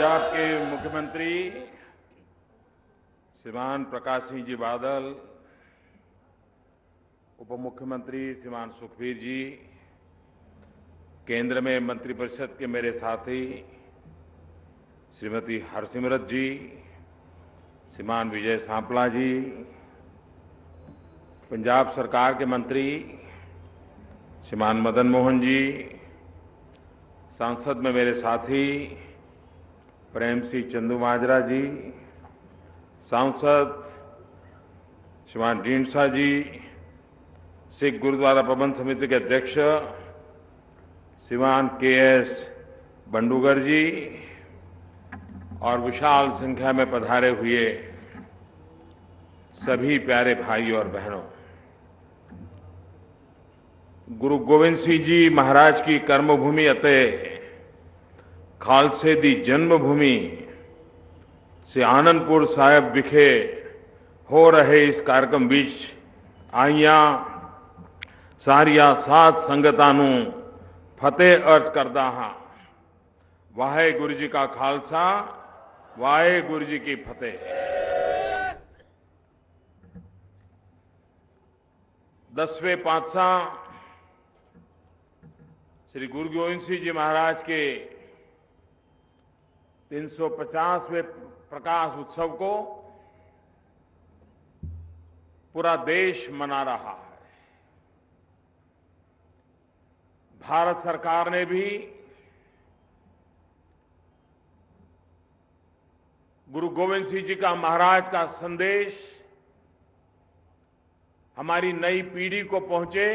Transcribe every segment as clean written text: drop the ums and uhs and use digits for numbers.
पंजाब के मुख्यमंत्री श्रीमान प्रकाश सिंह जी बादल, उप मुख्यमंत्री श्रीमान सुखबीर जी, केंद्र में मंत्रिपरिषद के मेरे साथी श्रीमती हरसिमरत जी, श्रीमान विजय सांपला जी, पंजाब सरकार के मंत्री श्रीमान मदन मोहन जी, सांसद में मेरे साथी प्रेम सिंह चंदूमाजरा जी, सांसद श्रीमान ढींडसा जी, सिख गुरुद्वारा प्रबंध समिति के अध्यक्ष श्रीमान के.एस. बंडूगर जी और विशाल संख्या में पधारे हुए सभी प्यारे भाइयों और बहनों, गुरु गोविंद सिंह जी महाराज की कर्मभूमि ਅਤੇ खालसे दी जन्मभूमि से आनंदपुर साहिब विखे हो रहे इस कार्यक्रम बीच आईया सारिया साध संगतां नूं फतेह अर्ज करदा हां। वाहेगुरु जी का खालसा, वाहेगुरु जी की फतेह। 10वें पातशाह श्री गुरु गोविंद सिंह जी महाराज के 350वें प्रकाश उत्सव को पूरा देश मना रहा है। भारत सरकार ने भी गुरु गोविंद सिंह जी का महाराज का संदेश हमारी नई पीढ़ी को पहुंचे,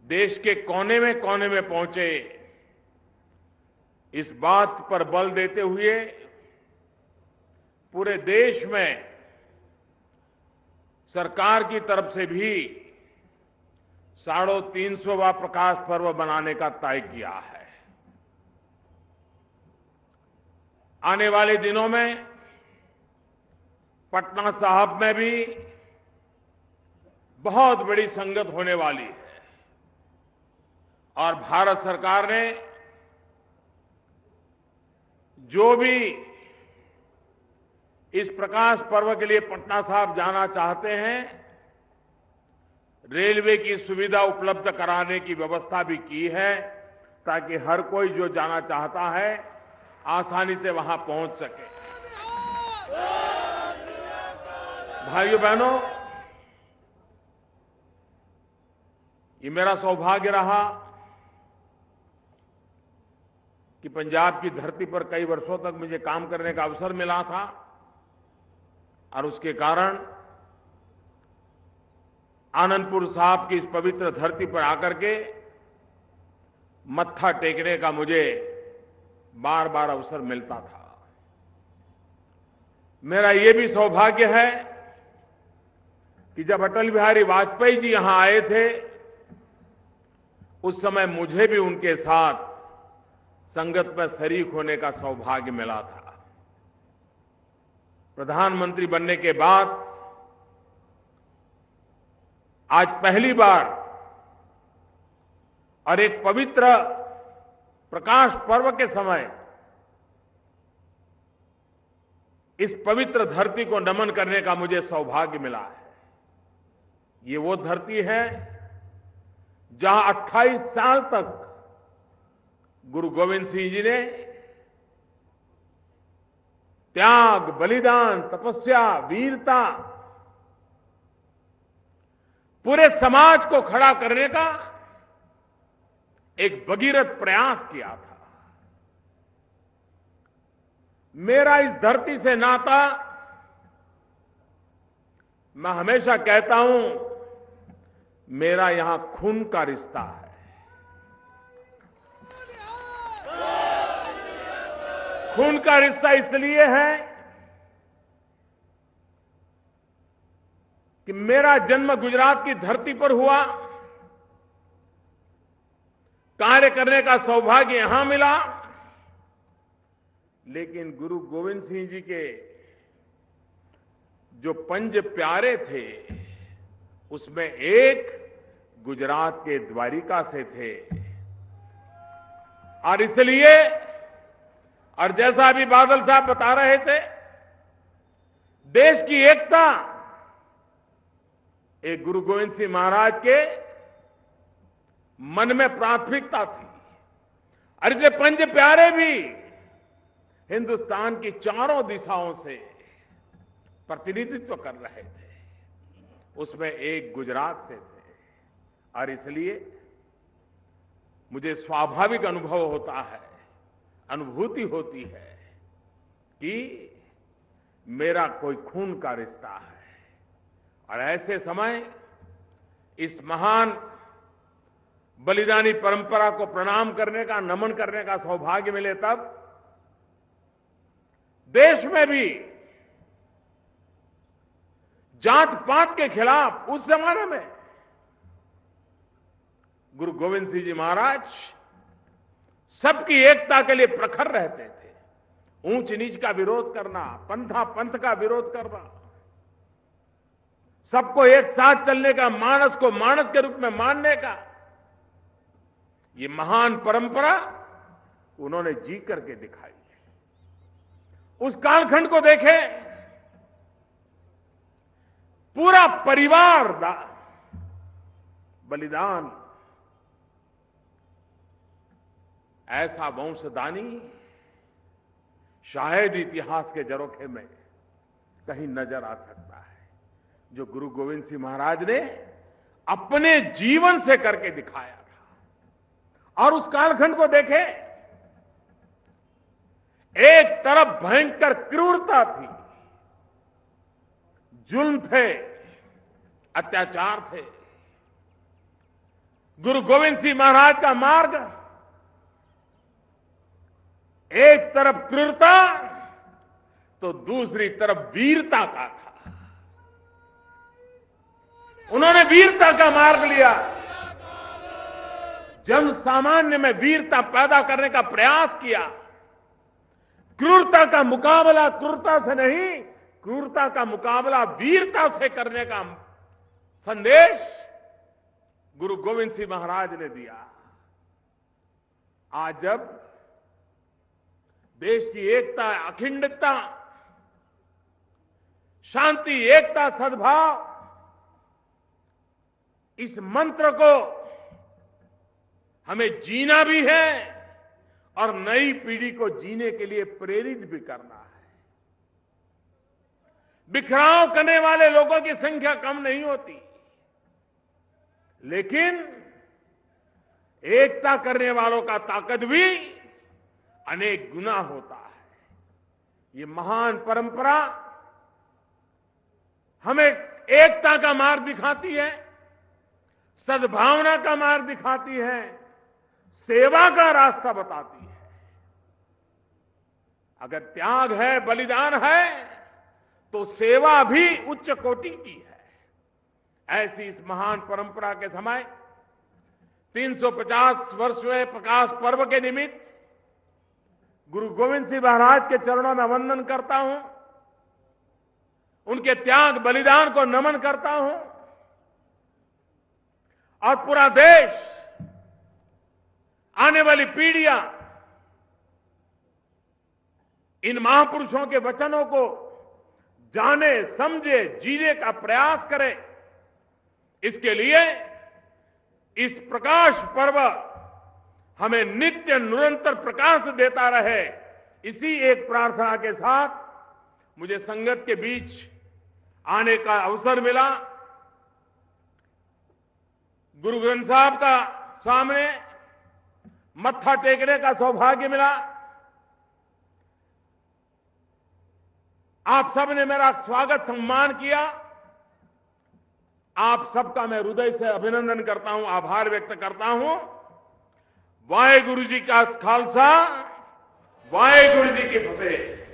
देश के कोने में पहुंचे, इस बात पर बल देते हुए पूरे देश में सरकार की तरफ से भी 350वां प्रकाश पर्व मनाने का तय किया है। आने वाले दिनों में पटना साहिब में भी बहुत बड़ी संगत होने वाली है और भारत सरकार ने जो भी इस प्रकाश पर्व के लिए पटना साहिब जाना चाहते हैं, रेलवे की सुविधा उपलब्ध कराने की व्यवस्था भी की है ताकि हर कोई जो जाना चाहता है आसानी से वहां पहुंच सके। भाइयों बहनों, ये मेरा सौभाग्य रहा कि पंजाब की धरती पर कई वर्षों तक मुझे काम करने का अवसर मिला था और उसके कारण आनंदपुर साहिब की इस पवित्र धरती पर आकर के मत्था टेकने का मुझे बार बार अवसर मिलता था। मेरा ये भी सौभाग्य है कि जब अटल बिहारी वाजपेयी जी यहां आए थे, उस समय मुझे भी उनके साथ संगत में शरीक होने का सौभाग्य मिला था। प्रधानमंत्री बनने के बाद आज पहली बार और एक पवित्र प्रकाश पर्व के समय इस पवित्र धरती को नमन करने का मुझे सौभाग्य मिला है। ये वो धरती है जहां 28 साल तक गुरु गोविंद सिंह जी ने त्याग, बलिदान, तपस्या, वीरता, पूरे समाज को खड़ा करने का एक भगीरथ प्रयास किया था। मेरा इस धरती से नाता, मैं हमेशा कहता हूं, मेरा यहां खून का रिश्ता है। खून का रिश्ता इसलिए है कि मेरा जन्म गुजरात की धरती पर हुआ, कार्य करने का सौभाग्य यहां मिला, लेकिन गुरु गोविंद सिंह जी के जो पंज प्यारे थे उसमें एक गुजरात के द्वारिका से थे और इसलिए और जैसा अभी बादल साहब बता रहे थे, देश की एकता एक गुरु गोविंद सिंह महाराज के मन में प्राथमिकता थी। और इसलिए पंच प्यारे भी हिंदुस्तान की चारों दिशाओं से प्रतिनिधित्व कर रहे थे, उसमें एक गुजरात से थे। और इसलिए मुझे स्वाभाविक अनुभव होता है, अनुभूति होती है कि मेरा कोई खून का रिश्ता है। और ऐसे समय इस महान बलिदानी परंपरा को प्रणाम करने का, नमन करने का सौभाग्य मिले, तब देश में भी जात पात के खिलाफ उस जमाने में गुरु गोविंद सिंह जी महाराज सबकी एकता के लिए प्रखर रहते थे। ऊंच नीच का विरोध करना, पंथा पंथ का विरोध करना, सबको एक साथ चलने का, मानस को मानस के रूप में मानने का, ये महान परंपरा उन्होंने जी करके दिखाई थी। उस कालखंड को देखें, पूरा परिवार बलिदान, ऐसा वंशदानी शायद इतिहास के झरोखे में कहीं नजर आ सकता है, जो गुरु गोविंद सिंह महाराज ने अपने जीवन से करके दिखाया था। और उस कालखंड को देखें, एक तरफ भयंकर क्रूरता थी, जुल्म थे, अत्याचार थे। गुरु गोविंद सिंह महाराज का मार्ग एक तरफ क्रूरता तो दूसरी तरफ वीरता का था। उन्होंने वीरता का मार्ग लिया, जन सामान्य में वीरता पैदा करने का प्रयास किया। क्रूरता का मुकाबला क्रूरता से नहीं, क्रूरता का मुकाबला वीरता से करने का संदेश गुरु गोविंद सिंह महाराज ने दिया। आज जब देश की एकता, अखंडता, शांति, एकता, सद्भाव, इस मंत्र को हमें जीना भी है और नई पीढ़ी को जीने के लिए प्रेरित भी करना है। बिखराव करने वाले लोगों की संख्या कम नहीं होती, लेकिन एकता करने वालों का ताकत भी अनेक गुना होता है। ये महान परंपरा हमें एकता का मार्ग दिखाती है, सद्भावना का मार्ग दिखाती है, सेवा का रास्ता बताती है। अगर त्याग है, बलिदान है, तो सेवा भी उच्च कोटि की है। ऐसी इस महान परंपरा के समय 350 वर्षवें प्रकाश पर्व के निमित्त गुरु गोविंद सिंह महाराज के चरणों में वंदन करता हूं, उनके त्याग बलिदान को नमन करता हूं। और पूरा देश, आने वाली पीढ़ियां इन महापुरुषों के वचनों को जाने, समझे, जीने का प्रयास करे। इसके लिए इस प्रकाश पर्व हमें नित्य निरंतर प्रकाश देता रहे। इसी एक प्रार्थना के साथ मुझे संगत के बीच आने का अवसर मिला। गुरु ग्रंथ साहब का सामने मत्था टेकने का सौभाग्य मिला। आप सबने मेरा स्वागत सम्मान किया। आप सबका मैं हृदय से अभिनंदन करता हूं, आभार व्यक्त करता हूं। वाहेगुरु जी का खालसा, वाहेगुरु जी की फतेह।